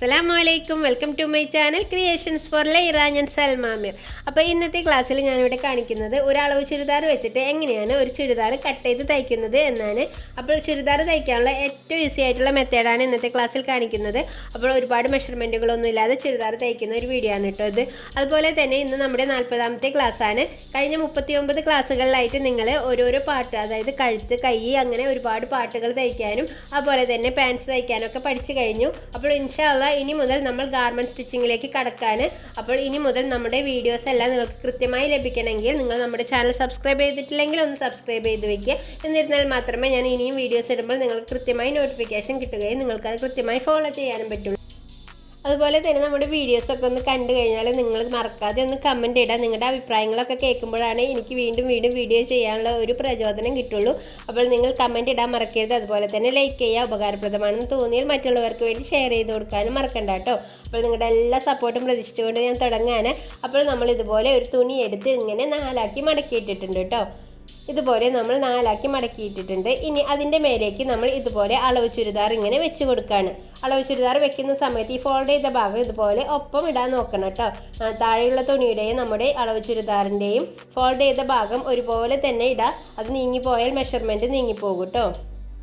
Assalamualaikum, welcome to my channel Creations for Lyrah and Salmamir. അപ്പോൾ ഇന്നത്തെ ക്ലാസ്സിൽ ഞാൻ ഇവിടെ കാണിക്കുന്നത് ഒരു അളവ് ചുരിദാർ വെച്ചിട്ട് എങ്ങനെയാണ് ഒരു ചുരിദാർ കട്ട് ചെയ്ത് തയ്ക്കുന്നത് എന്നാണ്. അപ്പോൾ ചുരിദാർ തയ്ക്കാനുള്ള ഏറ്റവും ഈസി ആയിട്ടുള്ള മെത്തേഡാണ് ഇന്നത്തെ ക്ലാസ്സിൽ കാണിക്കുന്നത്. അപ്പോൾ ഒരുപാട് മെഷർമെന്റുകളൊന്നും ഇല്ലാതെ ചുരിദാർ തയ്ക്കുന്ന ഒരു വീഡിയോ ആണ് കേട്ടോ ഇത്. അതുപോലെ തന്നെ ഇന്ന് നമ്മുടെ 40ാമത്തെ ക്ലാസ് ആണ്. കഴിഞ്ഞ 39 ക്ലാസ്സുകളിലായിട്ട് നിങ്ങൾ ഓരോരോ പാർട്ട്, അതായത് കഴുത്ത്, കൈ, അങ്ങനെ ഒരുപാട് പാർട്ടുകൾ തയ്ക്കാനും അതുപോലെ തന്നെ പാൻസ് തയ്ക്കാനൊക്കെ പഠിച്ചു കഴിഞ്ഞു. അപ്പോൾ ഇൻഷാല്ലാ ഇനി മുതൽ നമ്മൾ ഗാർമെന്റ് സ്റ്റിച്ചിങ്ങിലേക്ക് കടക്കാണ്. അപ്പോൾ ഇനി മുതൽ നമ്മുടെ വീഡിയോസ് എല്ലാം നിങ്ങൾക്ക് കൃത്യമായി ലഭിക്കണമെങ്കിൽ നിങ്ങൾ നമ്മുടെ ചാനൽ സബ്സ്ക്രൈബ് ചെയ്തിട്ടില്ലെങ്കിൽ ഒന്ന് സബ്സ്ക്രൈബ് ചെയ്ത് വെക്കുക. എന്നിരുന്നാൽ മാത്രമേ ഞാൻ ഇനിയും വീഡിയോസ് ഇടുമ്പോൾ നിങ്ങൾക്ക് കൃത്യമായി നോട്ടിഫിക്കേഷൻ കിട്ടുകയും നിങ്ങൾക്കത് കൃത്യമായി ഫോളോ ചെയ്യാനും പറ്റുള്ളൂ. അതുപോലെ തന്നെ നമ്മുടെ വീഡിയോസൊക്കെ ഒന്ന് കണ്ടു കഴിഞ്ഞാൽ നിങ്ങൾ മറക്കാതെ ഒന്ന് കമൻറ്റ് ഇടാം. നിങ്ങളുടെ അഭിപ്രായങ്ങളൊക്കെ കേൾക്കുമ്പോഴാണ് എനിക്ക് വീണ്ടും വീഡിയോ ചെയ്യാനുള്ള ഒരു പ്രചോദനം കിട്ടുള്ളൂ. അപ്പോൾ നിങ്ങൾ കമൻറ്റ് ഇടാൻ മറക്കരുത്. അതുപോലെ തന്നെ ലൈക്ക് ചെയ്യുക, ഉപകാരപ്രദമാണെന്ന് തോന്നിയാൽ മറ്റുള്ളവർക്ക് വേണ്ടി ഷെയർ ചെയ്ത് കൊടുക്കാനും മറക്കണ്ട കേട്ടോ. അപ്പോൾ നിങ്ങളുടെ എല്ലാ സപ്പോർട്ടും പ്രതീക്ഷിച്ചുകൊണ്ട് ഞാൻ തുടങ്ങുകയാണ്. അപ്പോൾ നമ്മൾ ഇതുപോലെ ഒരു തുണി എടുത്ത് ഇങ്ങനെ 4ആക്കി മടക്കിയിട്ടിട്ടുണ്ട് കേട്ടോ. ഇതുപോലെ നമ്മൾ 4ആക്കി മടക്കിയിട്ടിട്ടുണ്ട്. ഇനി അതിൻ്റെ മേലേക്ക് നമ്മൾ ഇതുപോലെ അളവ് ചുരിദാർ ഇങ്ങനെ വെച്ച് കൊടുക്കുകയാണ്. അളവ് ചുരിദാർ വെക്കുന്ന സമയത്ത് ഈ ഫോൾഡ് ചെയ്ത ഭാഗം ഇതുപോലെ ഒപ്പം ഇടാൻ നോക്കണം കേട്ടോ. താഴെയുള്ള തുണിയുടെയും നമ്മുടെ അളവ് ചുരിദാറിൻ്റെയും ഫോൾഡ് ചെയ്ത ഭാഗം ഒരുപോലെ തന്നെ ഇടാം. അത് നീങ്ങിപ്പോയാൽ മെഷർമെൻറ്റ് നീങ്ങിപ്പോകും കേട്ടോ.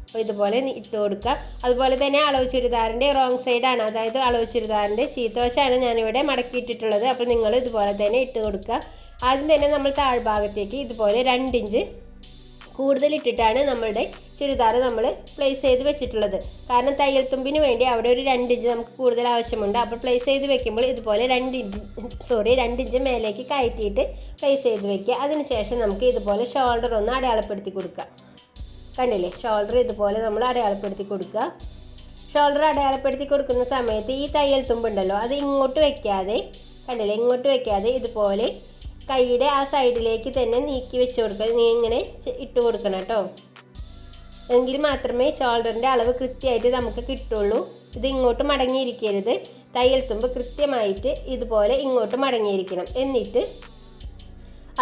അപ്പോൾ ഇതുപോലെ ഇട്ട് കൊടുക്കുക. അതുപോലെ തന്നെ അളവ് ചുരിദാറിൻ്റെ റോങ് സൈഡാണ്, അതായത് അളവ് ചുരിദാറിൻ്റെ ചീത്തവശമാണ് ഞാനിവിടെ മടക്കിയിട്ടിട്ടുള്ളത്. അപ്പോൾ നിങ്ങൾ ഇതുപോലെ തന്നെ ഇട്ട് കൊടുക്കുക. ആദ്യം തന്നെ നമ്മൾ താഴ്ഭാഗത്തേക്ക് ഇതുപോലെ 2 ഇഞ്ച് കൂടുതലിട്ടിട്ടാണ് നമ്മളുടെ ചുരിദാർ നമ്മൾ പ്ലേസ് ചെയ്ത് വെച്ചിട്ടുള്ളത്. കാരണം തയ്യൽ തുമ്പിന് വേണ്ടി അവിടെ ഒരു 2 ഇഞ്ച് നമുക്ക് കൂടുതൽ ആവശ്യമുണ്ട്. അപ്പോൾ പ്ലേസ് ചെയ്ത് വെക്കുമ്പോൾ ഇതുപോലെ 2 ഇഞ്ച് മേലേക്ക് കയറ്റിയിട്ട് പ്ലേസ് ചെയ്ത് വെക്കുക. അതിനുശേഷം നമുക്ക് ഇതുപോലെ ഷോൾഡർ ഒന്ന് അടയാളപ്പെടുത്തി കൊടുക്കുക. കണ്ടില്ലേ, ഷോൾഡർ ഇതുപോലെ നമ്മൾ അടയാളപ്പെടുത്തി കൊടുക്കുക. ഷോൾഡർ അടയാളപ്പെടുത്തി കൊടുക്കുന്ന സമയത്ത് ഈ തയ്യൽ തുമ്പുണ്ടല്ലോ, അത് ഇങ്ങോട്ട് വെക്കാതെ, കണ്ടില്ലേ, ഇങ്ങോട്ട് വെക്കാതെ ഇതുപോലെ കൈയുടെ ആ സൈഡിലേക്ക് തന്നെ നീക്കി വെച്ച് കൊടുക്കുക. നീ ഇങ്ങനെ ഇട്ട് കൊടുക്കണം കേട്ടോ. എങ്കിൽ മാത്രമേ ഷോൾഡറിൻ്റെ അളവ് കൃത്യമായിട്ട് നമുക്ക് കിട്ടുള്ളൂ. ഇത് ഇങ്ങോട്ട് മടങ്ങിയിരിക്കരുത്. തയ്യൽ തുമ്പ് കൃത്യമായിട്ട് ഇതുപോലെ ഇങ്ങോട്ട് മടങ്ങിയിരിക്കണം. എന്നിട്ട്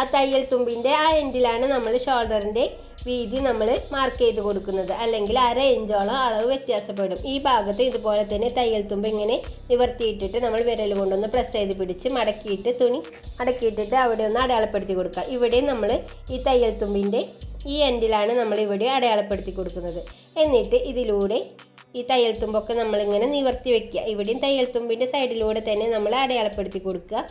ആ തയ്യൽ തുമ്പിൻ്റെ ആ എൻഡിലാണ് നമ്മൾ ഷോൾഡറിൻ്റെ വീതി നമ്മൾ മാർക്ക് ചെയ്ത് കൊടുക്കുന്നത്. അല്ലെങ്കിൽ 1/2 ഇഞ്ചോളം അളവ് വ്യത്യാസപ്പെടും. ഈ ഭാഗത്ത് ഇതുപോലെ തന്നെ തയ്യൽ തുമ്പ് ഇങ്ങനെ നിവർത്തിയിട്ടിട്ട് നമ്മൾ വിരൽ കൊണ്ടൊന്ന് പ്രസ് ചെയ്ത് പിടിച്ച് മടക്കിയിട്ട് തുണി മടക്കിയിട്ടിട്ട് അവിടെ ഒന്ന് അടയാളപ്പെടുത്തി കൊടുക്കുക. ഇവിടെ നമ്മൾ ഈ തയ്യൽ തുമ്പിൻ്റെ ഈ എൻഡിലാണ് നമ്മൾ ഇവിടെ അടയാളപ്പെടുത്തി കൊടുക്കുന്നത്. എന്നിട്ട് ഇതിലൂടെ ഈ തയ്യൽ തുമ്പൊക്കെ നമ്മളിങ്ങനെ നിവർത്തി വയ്ക്കുക. ഇവിടെയും തയ്യൽ തുമ്പിൻ്റെ സൈഡിലൂടെ തന്നെ നമ്മൾ അടയാളപ്പെടുത്തി കൊടുക്കുക.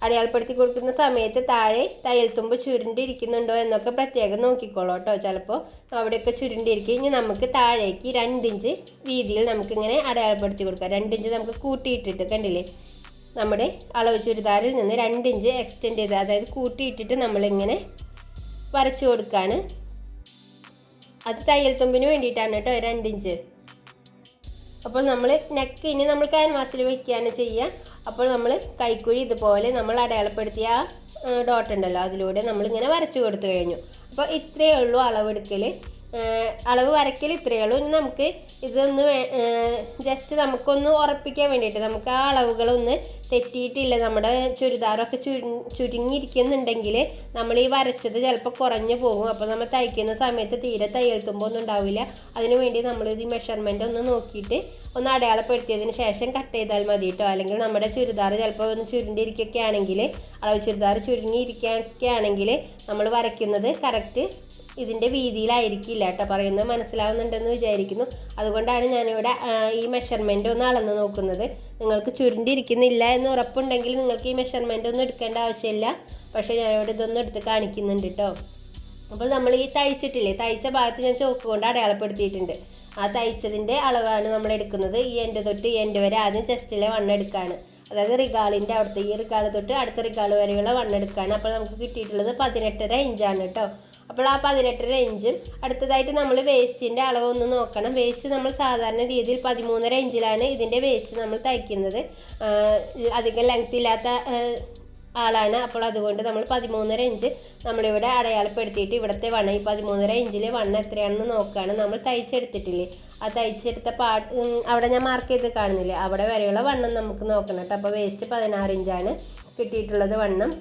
അടയാളപ്പെടുത്തി കൊടുക്കുന്ന സമയത്ത് താഴെ തയ്യൽ തുമ്പ് ചുരുണ്ടിരിക്കുന്നുണ്ടോ എന്നൊക്കെ പ്രത്യേകം നോക്കിക്കോളൂ കേട്ടോ. ചിലപ്പോൾ അവിടെയൊക്കെ ചുരുണ്ടിരിക്കും. ഇനി നമുക്ക് താഴേക്ക് 2 ഇഞ്ച് വീതിയിൽ നമുക്കിങ്ങനെ അടയാളപ്പെടുത്തി കൊടുക്കാം. 2 ഇഞ്ച് നമുക്ക് കൂട്ടിയിട്ടിട്ട്, കണ്ടില്ലേ, നമ്മുടെ അളവ് ചുരിദാറിൽ നിന്ന് 2 ഇഞ്ച് എക്സ്റ്റെൻഡ് ചെയ്ത്, അതായത് കൂട്ടിയിട്ടിട്ട് നമ്മളിങ്ങനെ വരച്ചു കൊടുക്കുകയാണ്. അത് തയ്യൽ തുമ്പിന് വേണ്ടിയിട്ടാണ് കേട്ടോ 2 ഇഞ്ച്. അപ്പോൾ നമ്മൾ നെക്ക് ഇനി നമ്മൾ ക്യാൻവാസിൽ വയ്ക്കുകയാണ് ചെയ്യുക. അപ്പോൾ നമ്മൾ കൈക്കുഴി ഇതുപോലെ നമ്മൾ അടയാളപ്പെടുത്തിയ ആ ഡോട്ട് ഉണ്ടല്ലോ, അതിലൂടെ നമ്മളിങ്ങനെ വരച്ചു കൊടുത്തു കഴിഞ്ഞു. അപ്പോൾ ഇത്രയേ ഉള്ളൂ അളവെടുക്കൽ, അളവ് വരയ്ക്കൽ ഇത്രയേ ഉള്ളൂ. ഇനി നമുക്ക് ഇതൊന്ന് ജസ്റ്റ് നമുക്കൊന്ന് ഉറപ്പിക്കാൻ വേണ്ടിയിട്ട്, നമുക്ക് ആ അളവുകളൊന്ന് തെറ്റിയിട്ടില്ല, നമ്മുടെ ചുരിദാറൊക്കെ ചുരുങ്ങിയിരിക്കുന്നുണ്ടെങ്കിൽ നമ്മൾ ഈ വരച്ചത് ചിലപ്പോൾ കുറഞ്ഞു പോകും. അപ്പോൾ നമ്മൾ തയ്ക്കുന്ന സമയത്ത് തീരെ തയ്യൽ തുമ്പൊന്നും ഉണ്ടാവില്ല. അതിനു വേണ്ടി നമ്മളിത് ഈ മെഷർമെൻറ്റ് ഒന്ന് നോക്കിയിട്ട് ഒന്ന് അടയാളപ്പെടുത്തിയതിന് ശേഷം കട്ട് ചെയ്താൽ മതി കേട്ടോ. അല്ലെങ്കിൽ നമ്മുടെ ചുരിദാർ ചിലപ്പോൾ ഒന്ന് ചുരുണ്ടിരിക്കുകയൊക്കെ ആണെങ്കിൽ, അളവ് ചുരിദാർ ചുരുങ്ങിയിരിക്കുകയൊക്കെ ആണെങ്കിൽ നമ്മൾ വരയ്ക്കുന്നത് കറക്റ്റ് ഇതിൻ്റെ വീതിയിലായിരിക്കില്ല കേട്ടോ. പറയുന്നത് മനസ്സിലാവുന്നുണ്ടെന്ന് വിചാരിക്കുന്നു. അതുകൊണ്ടാണ് ഞാനിവിടെ ഈ മെഷർമെൻറ്റ് ഒന്ന് അളന്ന് നോക്കുന്നത്. നിങ്ങൾക്ക് ചുരുണ്ടിരിക്കുന്നില്ല എന്ന് ഉറപ്പുണ്ടെങ്കിൽ നിങ്ങൾക്ക് ഈ മെഷർമെൻറ്റ് ഒന്നും എടുക്കേണ്ട ആവശ്യമില്ല. പക്ഷേ ഞാനിവിടെ ഇതൊന്നും എടുത്ത് കാണിക്കുന്നുണ്ട് കേട്ടോ. അപ്പോൾ നമ്മൾ ഈ തയ്ച്ചിട്ടില്ലേ, തയ്ച്ച ഭാഗത്ത് ഞാൻ ചോക്ക് കൊണ്ട് അടയാളപ്പെടുത്തിയിട്ടുണ്ട്. ആ തയ്ച്ചതിൻ്റെ അളവാണ് നമ്മൾ എടുക്കുന്നത്. ഈ എൻഡ് തൊട്ട് ഈ എൻഡ് വരെ ആദ്യം ചെസ്റ്റിലെ വണ്ണെടുക്കുകയാണ്. അതായത് റിഗാളിൻ്റെ അവിടുത്തെ ഈ റിഗാൾ തൊട്ട് അടുത്ത റിഗാൾ വരെയുള്ള വണ്ണെടുക്കുകയാണ്. അപ്പോൾ നമുക്ക് കിട്ടിയിട്ടുള്ളത് 18.5 ഇഞ്ചാണ് കേട്ടോ. അപ്പോൾ ആ 18.5 ഇഞ്ചും അടുത്തതായിട്ട് നമ്മൾ വേസ്റ്റിൻ്റെ അളവൊന്ന് നോക്കണം. വേസ്റ്റ് നമ്മൾ സാധാരണ രീതിയിൽ 13.5 ഇഞ്ചിലാണ് ഇതിൻ്റെ വേസ്റ്റ് നമ്മൾ തയ്ക്കുന്നത്. അധികം ലെങ്ത് ഇല്ലാത്ത ആളാണ്. അപ്പോൾ അതുകൊണ്ട് നമ്മൾ 13.5 ഇഞ്ച് നമ്മളിവിടെ അടയാളപ്പെടുത്തിയിട്ട് ഇവിടുത്തെ വണ്ണം, ഈ 13.5 ഇഞ്ചിലെ വണ്ണം എത്രയാണെന്ന് നോക്കുകയാണ്. നമ്മൾ തയ്ച്ചെടുത്തിട്ടില്ലേ, ആ തയ്ച്ചെടുത്ത അവിടെ ഞാൻ മാർക്ക് ചെയ്ത് കാണുന്നില്ലേ, അവിടെ വരെയുള്ള വണ്ണം നമുക്ക് നോക്കണം കേട്ടോ. അപ്പോൾ വേസ്റ്റ് 16 ഇഞ്ചാണ് കിട്ടിയിട്ടുള്ളത് വണ്ണം.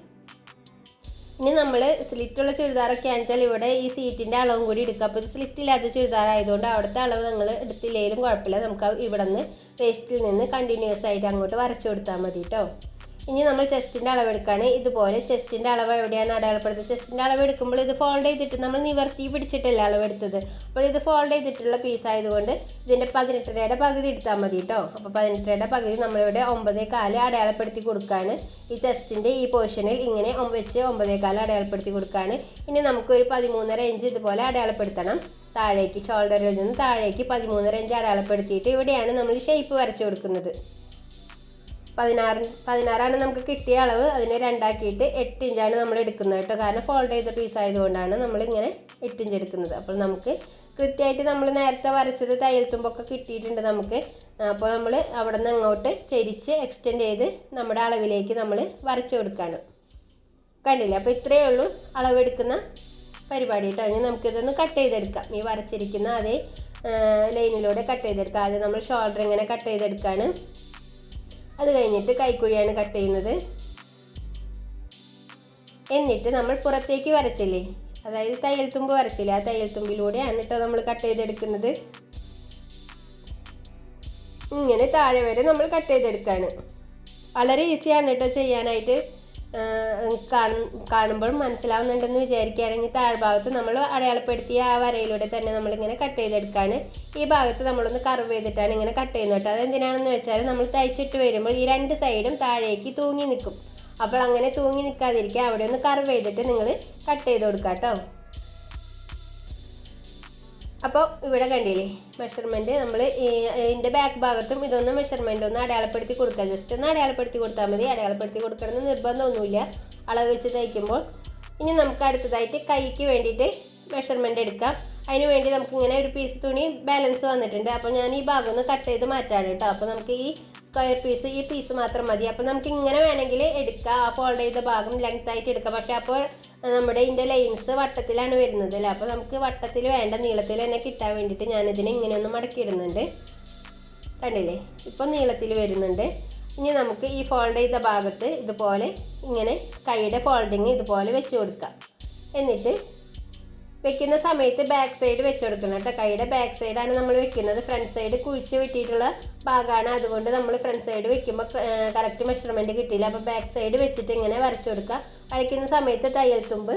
ഇനി നമ്മൾ സ്ലിറ്റുള്ള ചുരിദാറൊക്കെ ആണെച്ചാൽ ഇവിടെ ഈ സീറ്റിൻ്റെ അളവും കൂടി എടുക്കുക. അപ്പോൾ ഇത് സ്ലിറ്റില്ലാത്ത ചുരിദാർ ആയതുകൊണ്ട് അവിടുത്തെ അളവ് നിങ്ങൾ എടുത്തില്ലെങ്കിലും കുഴപ്പമില്ല. നമുക്ക് ഇവിടെ നിന്ന് വേസ്റ്റിൽ നിന്ന് കണ്ടിന്യൂസ് ആയിട്ട് അങ്ങോട്ട് വരച്ചു കൊടുത്താൽ മതി കേട്ടോ. ഇനി നമ്മൾ ചെസ്റ്റിൻ്റെ അളവെടുക്കുകയാണ്. ഇതുപോലെ ചെസ്റ്റിൻ്റെ അളവ് എവിടെയാണ് അടയാളപ്പെടുത്തുന്നത്? ചെസ്റ്റിൻ്റെ അളവ് എടുക്കുമ്പോൾ ഇത് ഫോൾഡ് ചെയ്തിട്ട് നമ്മൾ നിവർത്തി പിടിച്ചിട്ടല്ല അളവെടുത്തത്. അപ്പോൾ ഇത് ഫോൾഡ് ചെയ്തിട്ടുള്ള പീസ് ആയതുകൊണ്ട് ഇതിൻ്റെ 18.5 പകുതി എടുത്താൽ മതി കേട്ടോ. അപ്പോൾ 18.5 പകുതി നമ്മളിവിടെ 9.4 അടയാളപ്പെടുത്തി കൊടുക്കുകയാണ്. ഈ ചെസ്റ്റിൻ്റെ ഈ പോർഷനിൽ ഇങ്ങനെ വെച്ച് 9.4 അടയാളപ്പെടുത്തി കൊടുക്കുകയാണ്. ഇനി നമുക്കൊരു 13.5 ഇഞ്ച് ഇതുപോലെ അടയാളപ്പെടുത്തണം. താഴേക്ക് ഷോൾഡറിൽ നിന്ന് താഴേക്ക് 13.5 ഇഞ്ച് അടയാളപ്പെടുത്തിയിട്ട് ഇവിടെയാണ് നമ്മൾ ഷേപ്പ് വരച്ചു കൊടുക്കുന്നത്. 16 നമുക്ക് കിട്ടിയ അളവ്. അതിനെ 2 ആക്കിയിട്ട് 8 ഇഞ്ചാണ് നമ്മൾ എടുക്കുന്നത് കേട്ടോ. കാരണം ഫോൾഡ് ചെയ്ത പീസ് ആയതുകൊണ്ടാണ് നമ്മളിങ്ങനെ 8 ഇഞ്ച് എടുക്കുന്നത്. അപ്പോൾ നമുക്ക് കൃത്യമായിട്ട് നമ്മൾ നേരത്തെ വരച്ചത് തയ്യൽ തുമ്പൊക്കെ കിട്ടിയിട്ടുണ്ട് നമുക്ക്. അപ്പോൾ നമ്മൾ അവിടെ നിന്ന് അങ്ങോട്ട് ചെരിച്ച് എക്സ്റ്റെൻഡ് ചെയ്ത് നമ്മുടെ അളവിലേക്ക് നമ്മൾ വരച്ചു കൊടുക്കുകയാണ്. കണ്ടില്ലേ? അപ്പോൾ ഇത്രയേ ഉള്ളൂ അളവെടുക്കുന്ന പരിപാടി കേട്ടോ. ഇനി നമുക്കിതൊന്ന് കട്ട് ചെയ്തെടുക്കാം. ഈ വരച്ചിരിക്കുന്ന അതേ ലൈനിലൂടെ കട്ട് ചെയ്തെടുക്കാം. ആദ്യം നമ്മൾ ഷോൾഡർ ഇങ്ങനെ കട്ട് ചെയ്തെടുക്കുകയാണ്. അത് കഴിഞ്ഞിട്ട് കൈക്കുഴിയാണ് കട്ട് ചെയ്യുന്നത്. എന്നിട്ട് നമ്മൾ പുറത്തേക്ക് വരച്ചില്ലേ, അതായത് തയ്യൽ തുമ്പ് വരച്ചില്ലേ, ആ തയ്യൽ തുമ്പിലൂടെയാണ് കേട്ടോ നമ്മൾ കട്ട് ചെയ്തെടുക്കുന്നത്. ഇങ്ങനെ താഴെ വരെ നമ്മൾ കട്ട് ചെയ്തെടുക്കുകയാണ്. വളരെ ഈസിയാണ് കേട്ടോ ചെയ്യാനായിട്ട്. കാണുമ്പോൾ മനസ്സിലാവുന്നുണ്ടെന്ന് വിചാരിക്കുകയാണെങ്കിൽ താഴ്ഭാഗത്ത് നമ്മൾ അടയാളപ്പെടുത്തിയ ആ വരയിലൂടെ തന്നെ നമ്മളിങ്ങനെ കട്ട് ചെയ്തെടുക്കുകയാണ്. ഈ ഭാഗത്ത് നമ്മളൊന്ന് കർവ് ചെയ്തിട്ടാണ് ഇങ്ങനെ കട്ട് ചെയ്യുന്നത് കേട്ടോ. അതെന്തിനാണെന്ന് വെച്ചാൽ നമ്മൾ തയ്ച്ചിട്ട് വരുമ്പോൾ ഈ 2 സൈഡും താഴേക്ക് തൂങ്ങി നിൽക്കും. അപ്പോൾ അങ്ങനെ തൂങ്ങി നിൽക്കാതിരിക്കുക അവിടെ ഒന്ന് കർവ് ചെയ്തിട്ട് നിങ്ങൾ കട്ട് ചെയ്ത് കൊടുക്കുക കേട്ടോ. അപ്പോൾ ഇവിടെ കണ്ടില്ലേ മെഷർമെൻറ്റ് നമ്മൾ ഇതിൻ്റെ ബാക്ക് ഭാഗത്തും ഇതൊന്ന് മെഷർമെൻറ്റ് ഒന്ന് അടയാളപ്പെടുത്തി കൊടുക്കുക. ജസ്റ്റ് ഒന്ന് അടയാളപ്പെടുത്തി കൊടുത്താൽ മതി. അടയാളപ്പെടുത്തി കൊടുക്കണമെന്ന് നിർബന്ധമൊന്നുമില്ല അളവ് വെച്ച് തയ്ക്കുമ്പോൾ. ഇനി നമുക്ക് അടുത്തതായിട്ട് കൈക്ക് വേണ്ടിയിട്ട് മെഷർമെൻറ്റ് എടുക്കാം. അതിന് വേണ്ടി നമുക്കിങ്ങനെ ഒരു പീസ് തുണി ബാലൻസ് വന്നിട്ടുണ്ട്. അപ്പോൾ ഞാൻ ഈ ഭാഗം ഒന്ന് കട്ട് ചെയ്ത് മാറ്റാണ് കേട്ടോ. അപ്പോൾ നമുക്ക് ഈ സ്ക്വയർ പീസ് ഈ പീസ് മാത്രം മതി. അപ്പോൾ നമുക്ക് ഇങ്ങനെ വേണമെങ്കിൽ എടുക്കാം. ആ ഫോൾഡ് ചെയ്ത ഭാഗം ലെങ്ത് ആയിട്ട് എടുക്കാം. പക്ഷേ അപ്പോൾ നമ്മുടെ ഇതിൻ്റെ ലൈൻസ് വട്ടത്തിലാണ് വരുന്നത് അല്ലേ. അപ്പോൾ നമുക്ക് വട്ടത്തിൽ വേണ്ട നീളത്തിൽ തന്നെ കിട്ടാൻ വേണ്ടിയിട്ട് ഞാനിതിനെ ഇങ്ങനെ ഒന്ന് മടക്കിയിടുന്നുണ്ട്. കണ്ടില്ലേ? ഇപ്പോൾ നീളത്തിൽ വരുന്നുണ്ട്. ഇനി നമുക്ക് ഈ ഫോൾഡ് ചെയ്ത ഭാഗത്ത് ഇതുപോലെ ഇങ്ങനെ കൈയുടെ ഫോൾഡിങ് ഇതുപോലെ വെച്ച് കൊടുക്കാം. എന്നിട്ട് വെക്കുന്ന സമയത്ത് ബാക്ക് സൈഡ് വെച്ച് കൊടുക്കണം കേട്ടോ. കൈയുടെ ബാക്ക് സൈഡാണ് നമ്മൾ വെക്കുന്നത്. ഫ്രണ്ട് സൈഡ് കുഴിച്ച് വെട്ടിയിട്ടുള്ള ഭാഗമാണ്. അതുകൊണ്ട് നമ്മൾ ഫ്രണ്ട് സൈഡ് വെക്കുമ്പോൾ കറക്റ്റ് മെഷർമെൻറ്റ് കിട്ടിയില്ല. അപ്പോൾ ബാക്ക് സൈഡ് വെച്ചിട്ട് ഇങ്ങനെ വരച്ചു കൊടുക്കുക. വരയ്ക്കുന്ന സമയത്ത് തയ്യൽ തുമ്പ്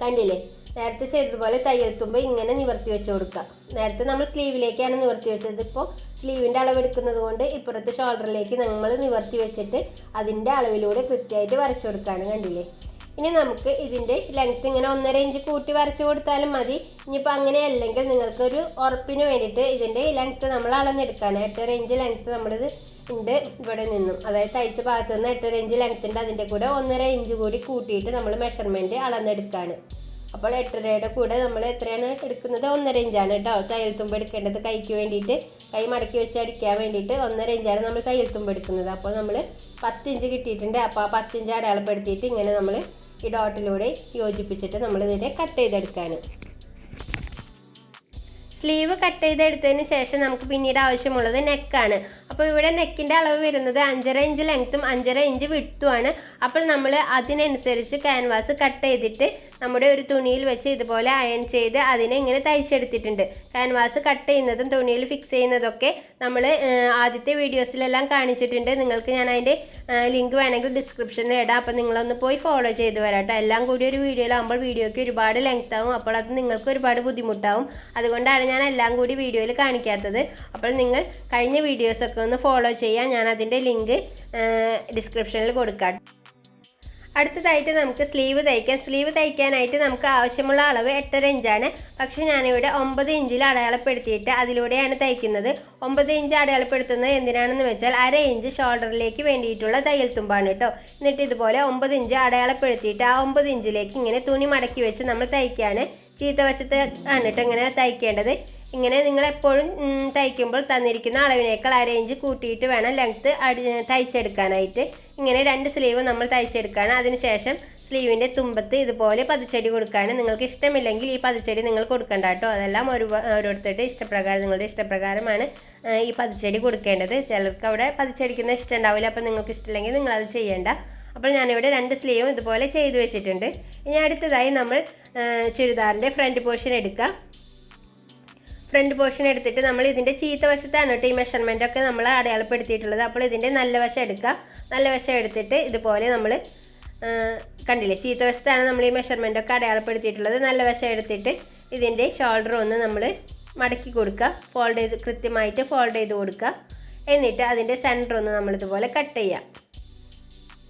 കണ്ടില്ലേ, നേരത്തെ ചെയ്തതുപോലെ തയ്യൽ തുമ്പ് ഇങ്ങനെ നിവർത്തി വെച്ച് കൊടുക്കുക. നേരത്തെ നമ്മൾ സ്ലീവിലേക്കാണ് നിവർത്തി വെച്ചത്. ഇപ്പോൾ സ്ലീവിൻ്റെ അളവെടുക്കുന്നത് കൊണ്ട് ഇപ്പുറത്ത് ഷോൾഡറിലേക്ക് നമ്മൾ നിവർത്തി വെച്ചിട്ട് അതിൻ്റെ അളവിലൂടെ കൃത്യമായിട്ട് വരച്ചു കൊടുക്കുകയാണ്. കണ്ടില്ലേ? ഇനി നമുക്ക് ഇതിൻ്റെ ലെങ്ത്ത് ഇങ്ങനെ 1.5 ഇഞ്ച് കൂട്ടി വരച്ചു കൊടുത്താലും മതി. ഇനിയിപ്പോൾ അങ്ങനെ അല്ലെങ്കിൽ നിങ്ങൾക്കൊരു ഉറപ്പിന് വേണ്ടിയിട്ട് ഇതിൻ്റെ ലെങ്ത്ത് നമ്മൾ അളന്നെടുക്കുകയാണ്. 8.5 ഇഞ്ച് ലെങ്ത്ത് നമ്മളിത് ഉണ്ട് ഇവിടെ നിന്നും, അതായത് തയ്ച്ച ഭാഗത്ത് നിന്ന് 8.5 ഇഞ്ച് ലെങ്ത്ത് ഉണ്ട്. അതിൻ്റെ കൂടെ 1.5 ഇഞ്ച് കൂടി കൂട്ടിയിട്ട് നമ്മൾ മെഷർമെൻറ്റ് അളന്നെടുക്കുകയാണ്. അപ്പോൾ 8.5യുടെ കൂടെ നമ്മൾ എത്രയാണ് എടുക്കുന്നത്? 1.5 ഇഞ്ചാണ് കേട്ടോ തയ്യൽ തുമ്പ് എടുക്കേണ്ടത്. കൈക്ക് വേണ്ടിയിട്ട് കൈ മടക്കി വെച്ച് അടിക്കാൻ വേണ്ടിയിട്ട് 1.5 ഇഞ്ചാണ് നമ്മൾ തയ്യൽ തുമ്പ് എടുക്കുന്നത്. അപ്പോൾ നമ്മൾ 10 ഇഞ്ച് കിട്ടിയിട്ടുണ്ട്. അപ്പോൾ ആ 10 ഇഞ്ച് അടയാളപ്പെടുത്തിയിട്ട് ഇങ്ങനെ നമ്മൾ ഈ ഡോട്ടിലൂടെ യോജിപ്പിച്ചിട്ട് നമ്മളിതിനെ കട്ട് ചെയ്തെടുക്കുകയാണ്. സ്ലീവ് കട്ട് ചെയ്തെടുത്തതിന് ശേഷം നമുക്ക് പിന്നീട് ആവശ്യമുള്ളത് നെക്കാണ്. അപ്പോൾ ഇവിടെ നെക്കിൻ്റെ അളവ് വരുന്നത് 5.5 ഇഞ്ച് ലെങ്ത്തും 5.5 ഇഞ്ച് വിഡ്ത്തുമാണ്. അപ്പോൾ നമ്മൾ അതിനനുസരിച്ച് ക്യാൻവാസ് കട്ട് ചെയ്തിട്ട് നമ്മുടെ ഒരു തുണിയിൽ വെച്ച് ഇതുപോലെ അയൺ ചെയ്ത് അതിനെ ഇങ്ങനെ തയ്ച്ചെടുത്തിട്ടുണ്ട്. ക്യാൻവാസ് കട്ട് ചെയ്യുന്നതും തുണിയിൽ ഫിക്സ് ചെയ്യുന്നതൊക്കെ നമ്മൾ ആദ്യത്തെ വീഡിയോസിലെല്ലാം കാണിച്ചിട്ടുണ്ട്. നിങ്ങൾക്ക് ഞാൻ അതിൻ്റെ ലിങ്ക് വേണമെങ്കിൽ ഡിസ്ക്രിപ്ഷനിൽ ഇടാം. അപ്പോൾ നിങ്ങളൊന്ന് പോയി ഫോളോ ചെയ്ത് വരാം കേട്ടോ. എല്ലാം കൂടി ഒരു വീഡിയോയിലാകുമ്പോൾ വീഡിയോയ്ക്ക് ഒരുപാട് ലെങ്ത് ആവും. അപ്പോൾ അത് നിങ്ങൾക്ക് ഒരുപാട് ബുദ്ധിമുട്ടാവും. അതുകൊണ്ടാണ് ഞാൻ എല്ലാം കൂടി വീഡിയോയിൽ കാണിക്കാത്തത്. അപ്പോൾ നിങ്ങൾ കഴിഞ്ഞ വീഡിയോസൊക്കെ ഒന്ന് ഫോളോ ചെയ്യാം. ഞാൻ അതിൻ്റെ ലിങ്ക് ഡിസ്ക്രിപ്ഷനിൽ കൊടുക്കാം. അടുത്തതായിട്ട് നമുക്ക് സ്ലീവ് തയ്ക്കാം. സ്ലീവ് തയ്ക്കാനായിട്ട് നമുക്ക് ആവശ്യമുള്ള അളവ് 8.5 ഇഞ്ചാണ്. പക്ഷേ ഞാനിവിടെ 9 ഇഞ്ചിൽ അടയാളപ്പെടുത്തിയിട്ട് അതിലൂടെയാണ് തയ്ക്കുന്നത്. 9 ഇഞ്ച് അടയാളപ്പെടുത്തുന്നത് എന്തിനാണെന്ന് വെച്ചാൽ 1/2 ഇഞ്ച് ഷോൾഡറിലേക്ക് വേണ്ടിയിട്ടുള്ള തയ്യൽ തുമ്പാണ് കേട്ടോ. എന്നിട്ട് ഇതുപോലെ 9 ഇഞ്ച് അടയാളപ്പെടുത്തിയിട്ട് ആ 9 ഇഞ്ചിലേക്ക് ഇങ്ങനെ തുണി മടക്കി വെച്ച് നമ്മൾ തയ്ക്കുകയാണ്. ചീത്തവശത്ത് ആണ് കേട്ടോ ഇങ്ങനെ തയ്ക്കേണ്ടത്. ഇങ്ങനെ നിങ്ങൾ എപ്പോഴും തയ്ക്കുമ്പോൾ തന്നിരിക്കുന്ന അളവിനേക്കാൾ 1/2 ഇഞ്ച് കൂട്ടിയിട്ട് വേണം ലെങ്ത്ത് തയ്ച്ചെടുക്കാനായിട്ട്. ഇങ്ങനെ 2 സ്ലീവ് നമ്മൾ തയ്ച്ചെടുക്കുകയാണ്. അതിനുശേഷം സ്ലീവിൻ്റെ തുമ്പത്ത് ഇതുപോലെ പതിച്ചടി കൊടുക്കുകയാണ്. നിങ്ങൾക്ക് ഇഷ്ടമില്ലെങ്കിൽ ഈ പതിച്ചടി നിങ്ങൾ കൊടുക്കണ്ട കേട്ടോ. അതെല്ലാം ഓരോരുത്തരുടെ ഇഷ്ടപ്രകാരം, നിങ്ങളുടെ ഇഷ്ടപ്രകാരമാണ് ഈ പതിച്ചടി കൊടുക്കേണ്ടത്. ചിലർക്ക് അവിടെ പതിച്ചടിക്കുന്ന ഇഷ്ടം ഉണ്ടാവില്ല. അപ്പോൾ നിങ്ങൾക്ക് ഇഷ്ടമില്ലെങ്കിൽ നിങ്ങളത് ചെയ്യേണ്ട. അപ്പോൾ ഞാനിവിടെ 2 സ്ലീവും ഇതുപോലെ ചെയ്ത് വെച്ചിട്ടുണ്ട്. ഇനി അടുത്തതായി നമ്മൾ ചുരിദാറിൻ്റെ ഫ്രണ്ട് പോർഷൻ എടുക്കാം. ഫ്രണ്ട് പോർഷൻ എടുത്തിട്ട് നമ്മൾ ഇതിൻ്റെ ചീത്ത വശത്താണ് കേട്ടോ ഈ മെഷർമെൻറ്റൊക്കെ നമ്മൾ അടയാളപ്പെടുത്തിയിട്ടുള്ളത്. അപ്പോൾ ഇതിൻ്റെ നല്ല വശം എടുക്കുക. നല്ല വശം എടുത്തിട്ട് ഇതുപോലെ നമ്മൾ കണ്ടില്ലേ, ചീത്ത വശത്താണ് നമ്മൾ ഈ മെഷർമെൻറ്റൊക്കെ അടയാളപ്പെടുത്തിയിട്ടുള്ളത്. നല്ല വശം എടുത്തിട്ട് ഇതിൻ്റെ ഷോൾഡർ ഒന്ന് നമ്മൾ മടക്കി കൊടുക്കുക, ഫോൾഡ് ചെയ്ത് കൃത്യമായിട്ട് ഫോൾഡ് ചെയ്ത് കൊടുക്കുക. എന്നിട്ട് അതിൻ്റെ സെൻറ്റർ ഒന്ന് നമ്മളിതുപോലെ കട്ട് ചെയ്യുക.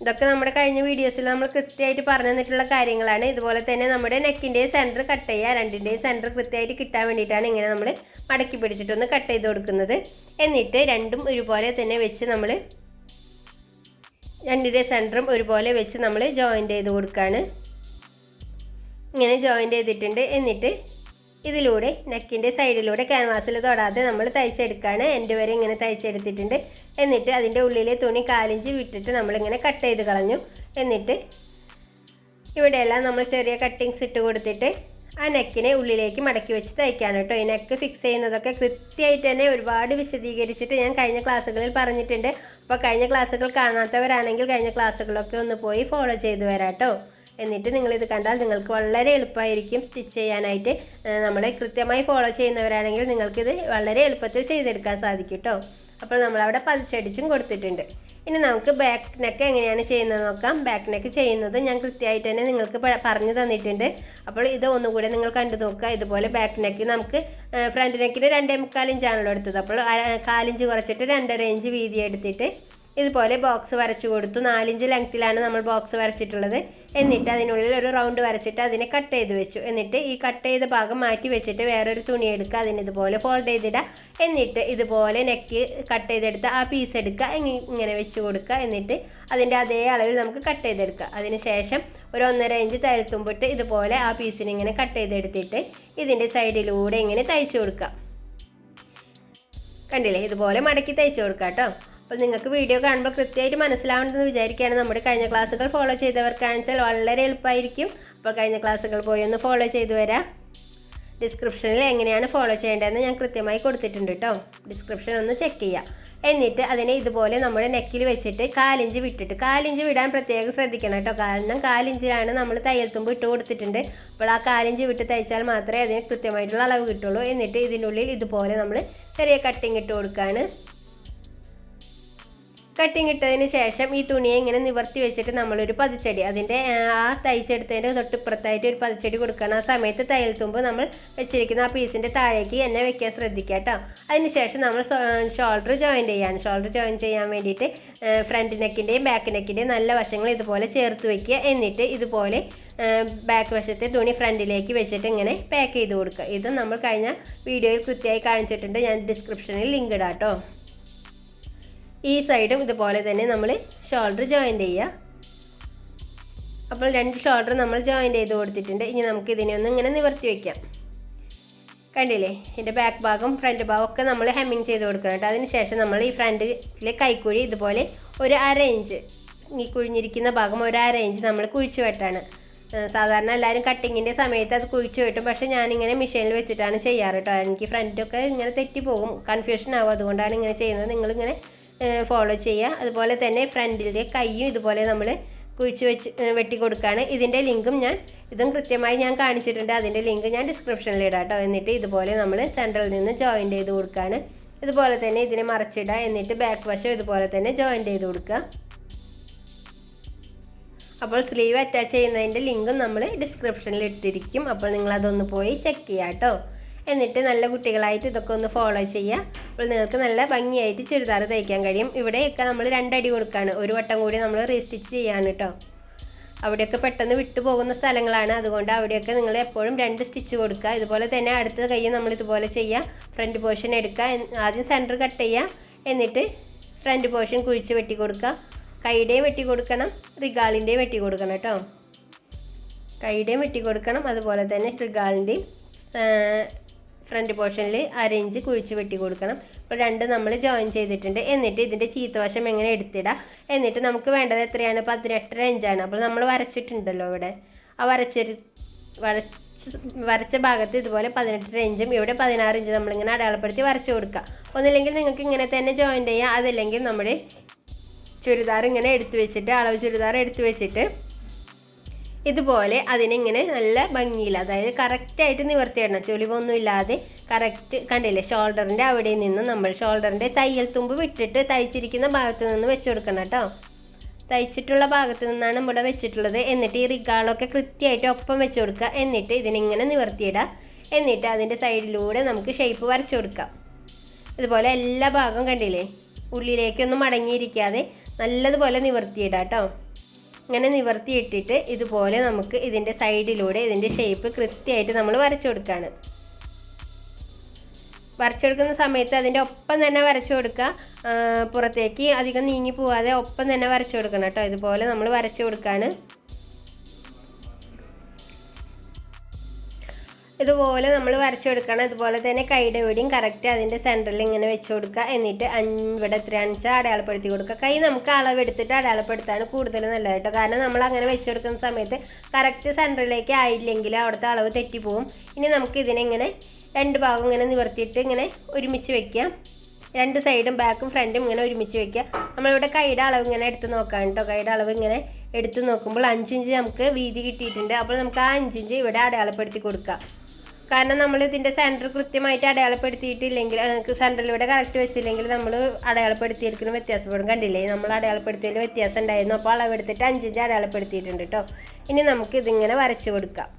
ഇതൊക്കെ നമ്മുടെ കഴിഞ്ഞ വീഡിയോസിൽ നമ്മൾ കൃത്യമായിട്ട് പറഞ്ഞു തന്നിട്ടുള്ള കാര്യങ്ങളാണ്. ഇതുപോലെ തന്നെ നമ്മുടെ നെക്കിൻ്റെയും സെൻറ്റർ കട്ട് ചെയ്യുക. രണ്ടിൻ്റെയും സെൻറ്റർ കൃത്യമായിട്ട് കിട്ടാൻ വേണ്ടിയിട്ടാണ് ഇങ്ങനെ നമ്മൾ മടക്കി പിടിച്ചിട്ടൊന്ന് കട്ട് ചെയ്ത് കൊടുക്കുന്നത്. എന്നിട്ട് രണ്ടും ഒരുപോലെ തന്നെ വെച്ച് നമ്മൾ രണ്ടിൻ്റെ സെൻറ്ററും ഒരുപോലെ വെച്ച് നമ്മൾ ജോയിൻ്റ് ചെയ്ത് കൊടുക്കുകയാണ്. ഇങ്ങനെ ജോയിൻ്റ് ചെയ്തിട്ടുണ്ട്. എന്നിട്ട് ഇതിലൂടെ നെക്കിൻ്റെ സൈഡിലൂടെ ക്യാൻവാസിൽ തൊടാതെ നമ്മൾ തയ്ച്ചെടുക്കുകയാണ്. എൻഡ് വരെ ഇങ്ങനെ തയ്ച്ചെടുത്തിട്ടുണ്ട്. എന്നിട്ട് അതിൻ്റെ ഉള്ളിലെ തുണി 1/4 ഇഞ്ച് വിട്ടിട്ട് നമ്മളിങ്ങനെ കട്ട് ചെയ്ത് കളഞ്ഞു. എന്നിട്ട് ഇവിടെയെല്ലാം നമ്മൾ ചെറിയ കട്ടിങ്സ് ഇട്ട് കൊടുത്തിട്ട് ആ നെക്കിനെ ഉള്ളിലേക്ക് മടക്കി വെച്ച് തയ്ക്കാണ് കേട്ടോ. ഈ നെക്ക് ഫിക്സ് ചെയ്യുന്നതൊക്കെ കൃത്യമായിട്ട് തന്നെ ഒരുപാട് വിശദീകരിച്ചിട്ട് ഞാൻ കഴിഞ്ഞ ക്ലാസ്സുകളിൽ പറഞ്ഞിട്ടുണ്ട്. അപ്പോൾ കഴിഞ്ഞ ക്ലാസ്സുകൾ കാണാത്തവരാണെങ്കിൽ കഴിഞ്ഞ ക്ലാസ്സുകളൊക്കെ ഒന്ന് പോയി ഫോളോ ചെയ്ത് വരാം കേട്ടോ. എന്നിട്ട് നിങ്ങളിത് കണ്ടാൽ നിങ്ങൾക്ക് വളരെ എളുപ്പമായിരിക്കും സ്റ്റിച്ച് ചെയ്യാനായിട്ട്. നമ്മളെ കൃത്യമായി ഫോളോ ചെയ്യുന്നവരാണെങ്കിൽ നിങ്ങൾക്കിത് വളരെ എളുപ്പത്തിൽ ചെയ്തെടുക്കാൻ സാധിക്കും കേട്ടോ. അപ്പോൾ നമ്മളവിടെ പതിച്ചടിച്ചും കൊടുത്തിട്ടുണ്ട്. ഇനി നമുക്ക് ബാക്ക് നെക്ക് എങ്ങനെയാണ് ചെയ്യുന്നത് നോക്കാം. ബാക്ക് നെക്ക് ചെയ്യുന്നത് ഞാൻ കൃത്യമായിട്ട് തന്നെ നിങ്ങൾക്ക് പറഞ്ഞു തന്നിട്ടുണ്ട്. അപ്പോൾ ഇത് ഒന്നുകൂടെ നിങ്ങൾ കണ്ടു നോക്കുക. ഇതുപോലെ ബാക്ക് നെക്ക് നമുക്ക് ഫ്രണ്ട് നെക്കിന് 2.25 ഇഞ്ചാണല്ലോ എടുത്തത്. അപ്പോൾ 1/4 ഇഞ്ച് കുറച്ചിട്ട് 2.5 ഇഞ്ച് വീതി എടുത്തിട്ട് ഇതുപോലെ ബോക്സ് വരച്ചു കൊടുത്തു. 4 ഇഞ്ച് ലെങ്ത്തിലാണ് നമ്മൾ ബോക്സ് വരച്ചിട്ടുള്ളത്. എന്നിട്ട് അതിനുള്ളിൽ ഒരു റൗണ്ട് വരച്ചിട്ട് അതിനെ കട്ട് ചെയ്ത് വെച്ചു. എന്നിട്ട് ഈ കട്ട് ചെയ്ത ഭാഗം മാറ്റി വെച്ചിട്ട് വേറൊരു തുണി എടുക്കുക, അതിന് ഇതുപോലെ ഫോൾഡ് ചെയ്തിടുക. എന്നിട്ട് ഇതുപോലെ നെക്ക് കട്ട് ചെയ്തെടുത്ത് ആ പീസ് എടുക്കുക, ഇങ്ങനെ വെച്ച് കൊടുക്കുക. എന്നിട്ട് അതിൻ്റെ അതേ അളവിൽ നമുക്ക് കട്ട് ചെയ്തെടുക്കുക. അതിന് ശേഷം ഒരു 1.5 ഇഞ്ച് തയ്യൽത്തുമ്പിട്ട് ഇതുപോലെ ആ പീസിന് ഇങ്ങനെ കട്ട് ചെയ്തെടുത്തിട്ട് ഇതിൻ്റെ സൈഡിലൂടെ ഇങ്ങനെ തയ്ച്ചു കൊടുക്കുക. കണ്ടില്ലേ, ഇതുപോലെ മടക്കി തയ്ച്ചു കൊടുക്കുക കേട്ടോ. അപ്പോൾ നിങ്ങൾക്ക് വീഡിയോ കാണുമ്പോൾ കൃത്യമായിട്ട് മനസ്സിലാവുന്നതെന്ന് വിചാരിക്കുകയാണ്. നമ്മുടെ കഴിഞ്ഞ ക്ലാസ്സുകൾ ഫോളോ ചെയ്തവർക്കാണെന്ന് വളരെ എളുപ്പമായിരിക്കും. അപ്പോൾ കഴിഞ്ഞ ക്ലാസ്സുകൾ പോയി ഒന്ന് ഫോളോ ചെയ്ത് വരാം. ഡിസ്ക്രിപ്ഷനിൽ എങ്ങനെയാണ് ഫോളോ ചെയ്യേണ്ടതെന്ന് ഞാൻ കൃത്യമായി കൊടുത്തിട്ടുണ്ട് കേട്ടോ. ഡിസ്ക്രിപ്ഷൻ ഒന്ന് ചെക്ക് ചെയ്യുക. എന്നിട്ട് അതിനെ ഇതുപോലെ നമ്മുടെ നെക്കിൽ വെച്ചിട്ട് 1/4 ഇഞ്ച് വിട്ടിട്ട് 1/4 ഇഞ്ച് വിടാൻ പ്രത്യേകം ശ്രദ്ധിക്കണം കേട്ടോ. കാരണം 1/4 ഇഞ്ചിലാണ് നമ്മൾ തയ്യൽത്തുമ്പ് ഇട്ട് കൊടുത്തിട്ടുണ്ട്. അപ്പോൾ ആ 1/4 ഇഞ്ച് വിട്ട് തയ്ച്ചാൽ മാത്രമേ അതിന് കൃത്യമായിട്ടുള്ള അളവ് കിട്ടുള്ളൂ. എന്നിട്ട് ഇതിനുള്ളിൽ ഇതുപോലെ നമ്മൾ ചെറിയ കട്ടിങ് ഇട്ട് കൊടുക്കുകയാണ്. കട്ടിങ് ഇട്ടതിന് ശേഷം ഈ തുണിയെ ഇങ്ങനെ നിവർത്തി വെച്ചിട്ട് നമ്മളൊരു പതിച്ചടി, അതിൻ്റെ ആ തയ്ച്ചെടുത്തതിൻ്റെ തൊട്ടിപ്പുറത്തായിട്ട് ഒരു പതിച്ചടി കൊടുക്കണം. ആ സമയത്ത് തയ്യൽ തുമ്പ് നമ്മൾ വെച്ചിരിക്കുന്ന ആ പീസിൻ്റെ താഴേക്ക് എന്നെ വെക്കാൻ ശ്രദ്ധിക്കുക കേട്ടോ. അതിന് ശേഷം നമ്മൾ ഷോൾഡർ ജോയിൻ ചെയ്യാണ്. ഷോൾഡർ ജോയിൻ ചെയ്യാൻ വേണ്ടിയിട്ട് ഫ്രണ്ട് നെക്കിൻ്റെയും ബാക്ക് നെക്കിൻ്റെയും നല്ല വശങ്ങൾ ഇതുപോലെ ചേർത്ത് വയ്ക്കുക. എന്നിട്ട് ഇതുപോലെ ബാക്ക് വശത്തെ തുണി ഫ്രണ്ടിലേക്ക് വെച്ചിട്ട് ഇങ്ങനെ പാക്ക് ചെയ്ത് കൊടുക്കുക. ഇത് നമ്മൾ കഴിഞ്ഞ വീഡിയോയിൽ കൃത്യമായി കാണിച്ചിട്ടുണ്ട്. ഞാൻ ഡിസ്ക്രിപ്ഷനിൽ ലിങ്ക് ഇടാം കേട്ടോ. ഈ സൈഡും ഇതുപോലെ തന്നെ നമ്മൾ ഷോൾഡർ ജോയിൻ ചെയ്യുക. അപ്പോൾ 2 ഷോൾഡർ നമ്മൾ ജോയിൻ ചെയ്ത് കൊടുത്തിട്ടുണ്ട്. ഇനി നമുക്ക് ഇതിനെ ഒന്ന് ഇങ്ങനെ നിവർത്തി വയ്ക്കാം. കണ്ടില്ലേ, ഇതിൻ്റെ ബാക്ക് ഭാഗം ഫ്രണ്ട് ഭാഗം ഒക്കെ നമ്മൾ ഹെമ്മിങ് ചെയ്ത് കൊടുക്കണം കേട്ടോ. അതിന് ശേഷം നമ്മൾ ഈ ഫ്രണ്ടിലെ കൈക്കുഴി ഇതുപോലെ ഒരു 1/2 ഇഞ്ച്, ഈ കുഴിഞ്ഞിരിക്കുന്ന ഭാഗം ഒരു 1/2 ഇഞ്ച് നമ്മൾ കുഴിച്ചു വെട്ടാണ്. സാധാരണ എല്ലാവരും കട്ടിങ്ങിൻ്റെ സമയത്ത് അത് കുഴിച്ചു വെട്ടും. പക്ഷേ ഞാനിങ്ങനെ മെഷീനിൽ വെച്ചിട്ടാണ് ചെയ്യാറ് കേട്ടോ. എനിക്ക് ഫ്രണ്ടൊക്കെ ഇങ്ങനെ തെറ്റിപ്പോകും, കൺഫ്യൂഷൻ ആവും. അതുകൊണ്ടാണ് ഇങ്ങനെ ചെയ്യുന്നത്. നിങ്ങളിങ്ങനെ ഫോളോ ചെയ്യുക. അതുപോലെ തന്നെ ഫ്രണ്ടിലെ കൈയും ഇതുപോലെ നമ്മൾ കുഴിച്ച് വെട്ടി കൊടുക്കുകയാണ്. ഇതിൻ്റെ ലിങ്കും ഇതും കൃത്യമായി ഞാൻ കാണിച്ചിട്ടുണ്ട്. അതിൻ്റെ ലിങ്ക് ഞാൻ ഡിസ്ക്രിപ്ഷനിൽ ഇടാം കേട്ടോ. എന്നിട്ട് ഇതുപോലെ നമ്മൾ സെൻറ്ററിൽ നിന്ന് ജോയിൻ ചെയ്ത് കൊടുക്കുകയാണ്. ഇതുപോലെ തന്നെ ഇതിനെ മറച്ചിടുക. എന്നിട്ട് ബാക്ക് വശം ഇതുപോലെ തന്നെ ജോയിൻ ചെയ്ത് കൊടുക്കുക. അപ്പോൾ സ്ലീവ് അറ്റാച്ച് ചെയ്യുന്നതിൻ്റെ ലിങ്കും നമ്മൾ ഡിസ്ക്രിപ്ഷനിൽ ഇട്ടിരിക്കും. അപ്പോൾ നിങ്ങളതൊന്ന് പോയി ചെക്ക് ചെയ്യുക കേട്ടോ. എന്നിട്ട് നല്ല കുട്ടികളായിട്ട് ഇതൊക്കെ ഒന്ന് ഫോളോ ചെയ്യുക. അപ്പോൾ നിങ്ങൾക്ക് നല്ല ഭംഗിയായിട്ട് ചുരിദാർ തയ്ക്കാൻ കഴിയും. ഇവിടെയൊക്കെ നമ്മൾ 2 അടി കൊടുക്കുകയാണ്. ഒരു വട്ടം കൂടി നമ്മൾ റീസ്റ്റിച്ച് ചെയ്യാണ് കേട്ടോ. അവിടെയൊക്കെ പെട്ടെന്ന് വിട്ടു പോകുന്ന സ്ഥലങ്ങളാണ്. അതുകൊണ്ട് അവിടെയൊക്കെ നിങ്ങൾ എപ്പോഴും 2 സ്റ്റിച്ച് കൊടുക്കുക. ഇതുപോലെ തന്നെ അടുത്ത കൈ നമ്മൾ ഇതുപോലെ ചെയ്യുക. ഫ്രണ്ട് പോർഷൻ എടുക്കുക. ആദ്യം സെൻറ്റർ കട്ട് ചെയ്യുക. എന്നിട്ട് ഫ്രണ്ട് പോർഷൻ കുഴിച്ച് വെട്ടി കൊടുക്കുക. കൈയുടെയും വെട്ടി കൊടുക്കണം, റിഗാളിൻ്റെയും വെട്ടി കൊടുക്കണം കേട്ടോ. കൈയുടെയും വെട്ടി കൊടുക്കണം. അതുപോലെ തന്നെ റിഗാളിൻ്റെയും ഫ്രണ്ട് പോർഷനിൽ 1/2 ഇഞ്ച് കുഴിച്ച് വെട്ടി കൊടുക്കണം. ഇപ്പോൾ 2 നമ്മൾ ജോയിൻ ചെയ്തിട്ടുണ്ട്. എന്നിട്ട് ഇതിൻ്റെ ചീത്തവശം എങ്ങനെ എടുത്തിടാം. എന്നിട്ട് നമുക്ക് വേണ്ടത് എത്രയാണ്? 18.5 ഇഞ്ചാണ്. അപ്പോൾ നമ്മൾ വരച്ചിട്ടുണ്ടല്ലോ ഇവിടെ. ആ വരച്ച ഭാഗത്ത് ഇതുപോലെ 18 ഇഞ്ചും ഇവിടെ 16 ഇഞ്ച് നമ്മളിങ്ങനെ അടയാളപ്പെടുത്തി വരച്ചു കൊടുക്കുക. ഒന്നില്ലെങ്കിൽ നിങ്ങൾക്ക് ഇങ്ങനെ തന്നെ ജോയിൻ ചെയ്യാം. അതല്ലെങ്കിൽ നമ്മുടെ ചുരിദാർ ഇങ്ങനെ എടുത്തു വെച്ചിട്ട്, അളവ് ചുരിദാർ എടുത്തു വെച്ചിട്ട് ഇതുപോലെ അതിനിങ്ങനെ നല്ല ഭംഗിയിൽ, അതായത് കറക്റ്റായിട്ട് നിവർത്തിയിടണം. ചുളിവൊന്നും ഇല്ലാതെ കറക്റ്റ്, കണ്ടില്ലേ, ഷോൾഡറിൻ്റെ അവിടെ നിന്ന് നമ്മൾ ഷോൾഡറിൻ്റെ തയ്യൽ തുമ്പ് വിട്ടിട്ട് തയ്ച്ചിരിക്കുന്ന ഭാഗത്ത് നിന്ന് വെച്ച് കൊടുക്കണം കേട്ടോ. തയ്ച്ചിട്ടുള്ള ഭാഗത്ത് നിന്നാണ് ഇവിടെ വെച്ചിട്ടുള്ളത്. എന്നിട്ട് ഈ റിഗാളൊക്കെ കൃത്യമായിട്ട് ഒപ്പം വെച്ച് കൊടുക്കുക. എന്നിട്ട് ഇതിനിങ്ങനെ നിവർത്തിയിടുക. എന്നിട്ട് അതിൻ്റെ സൈഡിലൂടെ നമുക്ക് ഷേപ്പ് വരച്ചു കൊടുക്കാം. ഇതുപോലെ എല്ലാ ഭാഗവും കണ്ടില്ലേ, ഉള്ളിലേക്കൊന്നും മടങ്ങിയിരിക്കാതെ നല്ലതുപോലെ നിവർത്തിയിടാം കേട്ടോ. ഇങ്ങനെ നിവർത്തിയിട്ടിട്ട് ഇതുപോലെ നമുക്ക് ഇതിൻ്റെ സൈഡിലൂടെ ഇതിൻ്റെ ഷേപ്പ് കൃത്യമായിട്ട് നമ്മൾ വരച്ചു കൊടുക്കുകയാണ്. വരച്ചു കൊടുക്കുന്ന സമയത്ത് അതിൻ്റെ ഒപ്പം തന്നെ വരച്ചു കൊടുക്കുക. പുറത്തേക്ക് അധികം നീങ്ങി പോവാതെ ഒപ്പം തന്നെ വരച്ചു കൊടുക്കണം കേട്ടോ. ഇതുപോലെ നമ്മൾ വരച്ചു കൊടുക്കുകയാണ്. ഇതുപോലെ നമ്മൾ വരച്ചു കൊടുക്കണം. ഇതുപോലെ തന്നെ കൈയുടെ എവിടെയും കറക്റ്റ് അതിൻ്റെ സെൻറ്ററിൽ ഇങ്ങനെ വെച്ച് കൊടുക്കുക. എന്നിട്ട് ഇവിടെ എത്രയാണെന്ന് വെച്ചാൽ അടയാളപ്പെടുത്തി കൊടുക്കുക. കൈ നമുക്ക് അളവെടുത്തിട്ട് അടയാളപ്പെടുത്താണ് കൂടുതൽ നല്ലത് കേട്ടോ. കാരണം നമ്മൾ അങ്ങനെ വെച്ച് കൊടുക്കുന്ന സമയത്ത് കറക്റ്റ് സെൻറ്ററിലേക്ക് ആയില്ലെങ്കിൽ അവിടുത്തെ അളവ് തെറ്റിപ്പോവും. ഇനി നമുക്ക് ഇതിനെങ്ങനെ രണ്ട് ഭാഗം ഇങ്ങനെ നിവർത്തിയിട്ട് ഇങ്ങനെ ഒരുമിച്ച് വയ്ക്കാം. രണ്ട് സൈഡും ബാക്കും ഫ്രണ്ടും ഇങ്ങനെ ഒരുമിച്ച് വയ്ക്കുക. നമ്മളിവിടെ കൈയുടെ അളവ് ഇങ്ങനെ എടുത്ത് നോക്കാം കേട്ടോ. കൈയുടെ അളവ് ഇങ്ങനെ എടുത്ത് നോക്കുമ്പോൾ 5 ഇഞ്ച് നമുക്ക് വീതി കിട്ടിയിട്ടുണ്ട്. അപ്പോൾ നമുക്ക് ആ 5 ഇഞ്ച് ഇവിടെ അടയാളപ്പെടുത്തി കൊടുക്കാം. കാരണം നമ്മൾ ഇതിൻ്റെ സെൻറ്റർ കൃത്യമായിട്ട് അടയാളപ്പെടുത്തിയിട്ടില്ലെങ്കിൽ, സെൻറ്ററിലൂടെ കറക്റ്റ് വെച്ചില്ലെങ്കിൽ നമ്മൾ അടയാളപ്പെടുത്തിയിരിക്കുന്ന വ്യത്യാസപ്പെടും. കണ്ടില്ലേ, നമ്മൾ അടയാളപ്പെടുത്തിയതിൽ വ്യത്യാസം ഉണ്ടായിരുന്നു. അപ്പോൾ അളവെടുത്തിട്ട് 5 ഇഞ്ച് അടയാളപ്പെടുത്തിയിട്ടുണ്ട് കേട്ടോ. ഇനി നമുക്ക് ഇതിങ്ങനെ വരച്ച് കൊടുക്കാം.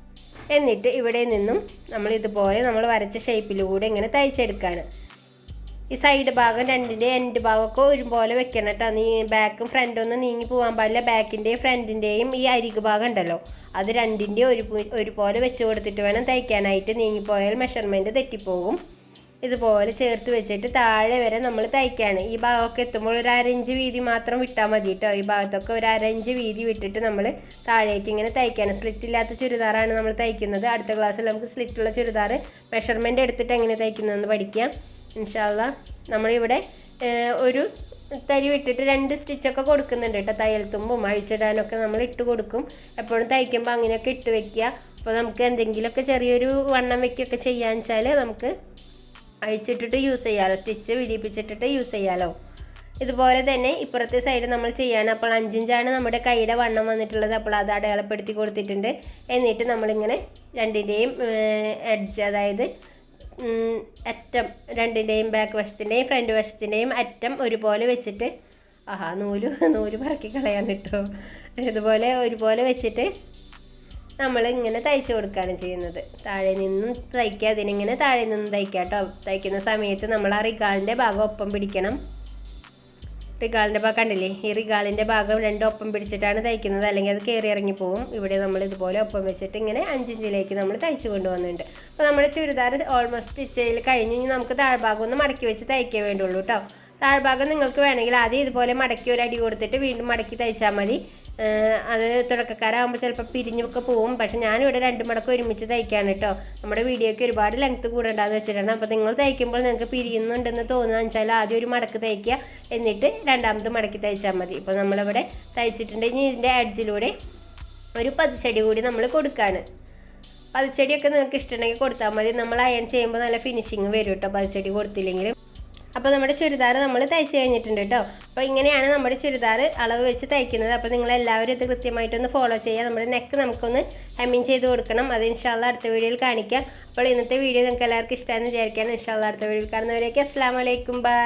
എന്നിട്ട് ഇവിടെ നിന്നും നമ്മൾ ഇതുപോലെ നമ്മൾ വരച്ച ഷേപ്പിലൂടെ ഇങ്ങനെ തയ്ച്ചെടുക്കുകയാണ്. ഈ സൈഡ് ഭാഗം രണ്ടിൻ്റെ എൻഡ് ഭാഗമൊക്കെ ഒരുപോലെ വെക്കണം കേട്ടോ. ബാക്കും ഫ്രണ്ടും ഒന്നും നീങ്ങി പോകാൻ പാടില്ല. ബാക്കിൻ്റെയും ഫ്രണ്ടിൻ്റെയും ഈ അരികു ഭാഗം ഉണ്ടല്ലോ, അത് രണ്ടിൻ്റെയും ഒരുപോലെ വെച്ച് കൊടുത്തിട്ട് വേണം തയ്ക്കാനായിട്ട്. നീങ്ങിപ്പോയാൽ മെഷർമെൻറ്റ് തെറ്റിപ്പോകും. ഇതുപോലെ ചേർത്ത് വെച്ചിട്ട് താഴെ വരെ നമ്മൾ തയ്ക്കുകയാണ്. ഈ ഭാഗമൊക്കെ എത്തുമ്പോൾ ഒരു 1/2 ഇഞ്ച് വീതി മാത്രം വിട്ടാൽ മതി കേട്ടോ. ഈ ഭാഗത്തൊക്കെ ഒരു 1/2 ഇഞ്ച് വീതി വിട്ടിട്ട് നമ്മൾ താഴേക്ക് ഇങ്ങനെ തയ്ക്കുകയാണ്. സ്ലിറ്റ് ഇല്ലാത്ത ചുരിദാറാണ് നമ്മൾ തയ്ക്കുന്നത്. അടുത്ത ക്ലാസ്സിൽ നമുക്ക് സ്ലിറ്റുള്ള ചുരിദാർ മെഷർമെൻറ്റ് എടുത്തിട്ട് എങ്ങനെ തയ്ക്കുന്നതെന്ന് പഠിക്കാം ഇൻഷാ അല്ലാ. നമ്മളിവിടെ ഒരു തരി വിട്ടിട്ട് 2 സ്റ്റിച്ചൊക്കെ കൊടുക്കുന്നുണ്ട് കേട്ടോ. തയ്യൽ തുമ്പും അഴിച്ചിടാനൊക്കെ നമ്മൾ ഇട്ട് കൊടുക്കും. എപ്പോഴും തയ്ക്കുമ്പോൾ അങ്ങനെയൊക്കെ ഇട്ട് വെക്കുക. അപ്പോൾ നമുക്ക് എന്തെങ്കിലുമൊക്കെ ചെറിയൊരു വണ്ണം വയ്ക്കുകയൊക്കെ ചെയ്യാന്ന് വെച്ചാൽ നമുക്ക് അഴിച്ചിട്ടിട്ട് യൂസ് ചെയ്യാമല്ലോ, സ്റ്റിച്ച് വിരിയിപ്പിച്ചിട്ടിട്ട് യൂസ് ചെയ്യാമല്ലോ. ഇതുപോലെ തന്നെ ഇപ്പുറത്തെ സൈഡ് നമ്മൾ ചെയ്യാണ്. അപ്പോൾ 5 ഇഞ്ചാണ് നമ്മുടെ കൈയുടെ വണ്ണം വന്നിട്ടുള്ളത്. അപ്പോൾ അത് അടയാളപ്പെടുത്തി കൊടുത്തിട്ടുണ്ട്. എന്നിട്ട് നമ്മളിങ്ങനെ രണ്ടിൻ്റെയും എഡ്ജ്, അതായത് അറ്റം രണ്ടിൻ്റെയും ബാക്ക് വശത്തിൻ്റെയും ഫ്രണ്ട് വശത്തിൻ്റെയും അറ്റം ഒരുപോലെ വെച്ചിട്ട്, നൂല് പറക്കി കളയാൻ കിട്ടുമോ, ഇതുപോലെ ഒരുപോലെ വെച്ചിട്ട് നമ്മളിങ്ങനെ തയ്ച്ചു കൊടുക്കുകയാണ് ചെയ്യുന്നത്. താഴെ നിന്നും തയ്ക്കുക, അതിനിങ്ങനെ താഴെ നിന്നും തയ്ക്കുക കേട്ടോ. തയ്ക്കുന്ന സമയത്ത് നമ്മൾ ആ റിഗാളിൻ്റെ ഭാഗം ഒപ്പം പിടിക്കണം. റിഗാളിൻ്റെ ഭാഗം കണ്ടില്ലേ, ഈ റിഗാളിൻ്റെ ഭാഗം രണ്ടും ഒപ്പം പിടിച്ചിട്ടാണ് തയ്ക്കുന്നത്, അല്ലെങ്കിൽ അത് കയറി ഇറങ്ങി പോകും. ഇവിടെ നമ്മൾ ഇതുപോലെ ഒപ്പം വെച്ചിട്ട് ഇങ്ങനെ 5 ഇഞ്ചിലേക്ക് നമ്മൾ തയ്ച്ചു കൊണ്ടുവന്നിട്ടുണ്ട്. അപ്പോൾ നമ്മുടെ ചുരിദാർ ഓൾമോസ്റ്റ് സ്റ്റിച്ച് ചെയ്ത് കഴിഞ്ഞ് നമുക്ക് താഴ്ഭാഗം ഒന്ന് മടക്കി വെച്ച് തയ്ക്കേ വേണ്ടുള്ളൂ കേട്ടോ. താഴ്ഭാഗം നിങ്ങൾക്ക് വേണമെങ്കിൽ ആദ്യം ഇതുപോലെ മടക്കി ഒരു അടി കൊടുത്തിട്ട് വീണ്ടും മടക്കി തയ്ച്ചാൽ മതി. അത് തുടക്കക്കാരാകുമ്പോൾ ചിലപ്പോൾ പിരിഞ്ഞൊക്കെ പോവും. പക്ഷെ ഞാനിവിടെ 2 മടക്ക് ഒരുമിച്ച് തയ്ക്കാണ് കേട്ടോ. നമ്മുടെ വീഡിയോയ്ക്ക് ഒരുപാട് ലെങ്ത്ത് കൂടേണ്ടതെന്ന് വെച്ചിട്ടാണ്. അപ്പോൾ നിങ്ങൾ തയ്ക്കുമ്പോൾ നിങ്ങൾക്ക് പിരിയുന്നുണ്ടെന്ന് തോന്നുകയെന്ന് വെച്ചാൽ ആദ്യം ഒരു മടക്ക് തയ്ക്കുക, എന്നിട്ട് രണ്ടാമത് മടക്കി തയ്ച്ചാൽ മതി. ഇപ്പോൾ നമ്മളിവിടെ തയ്ച്ചിട്ടുണ്ടെങ്കിൽ ഇതിൻ്റെ എഡ്ജിലൂടെ ഒരു പതിച്ചടി കൂടി നമ്മൾ കൊടുക്കുകയാണ്. പതിച്ചടിയൊക്കെ നിങ്ങൾക്ക് ഇഷ്ടമുണ്ടെങ്കിൽ കൊടുത്താൽ മതി. നമ്മൾ അയൺ ചെയ്യുമ്പോൾ നല്ല ഫിനിഷിങ് വരും കേട്ടോ പതിച്ചടി കൊടുത്തില്ലെങ്കിൽ. അപ്പോൾ നമ്മുടെ ചുരിദാർ നമ്മൾ തയ്ച്ച് കഴിഞ്ഞിട്ടുണ്ട് കേട്ടോ. അപ്പോൾ ഇങ്ങനെയാണ് നമ്മുടെ ചുരിദാർ അളവ് വെച്ച് തയ്ക്കുന്നത്. അപ്പോൾ നിങ്ങളെല്ലാവരും ഇത് കൃത്യമായിട്ടൊന്ന് ഫോളോ ചെയ്യുക. നമ്മുടെ നെക്ക് നമുക്കൊന്ന് ഹെമ്മിങ് ചെയ്ത് കൊടുക്കണം. അത് ഇൻഷാ അല്ലാ അടുത്ത വീഡിയോയിൽ കാണിക്കാം. അപ്പോൾ ഇന്നത്തെ വീഡിയോ നിങ്ങൾക്ക് എല്ലാവർക്കും ഇഷ്ടമാണെന്ന് വിചാരിക്കുകയാണ്. ഇൻഷാ അല്ലാ അടുത്ത വീഡിയോയിൽ കാണുന്നവരേക്ക് അസ്സലാമു അലൈക്കും, ബൈ.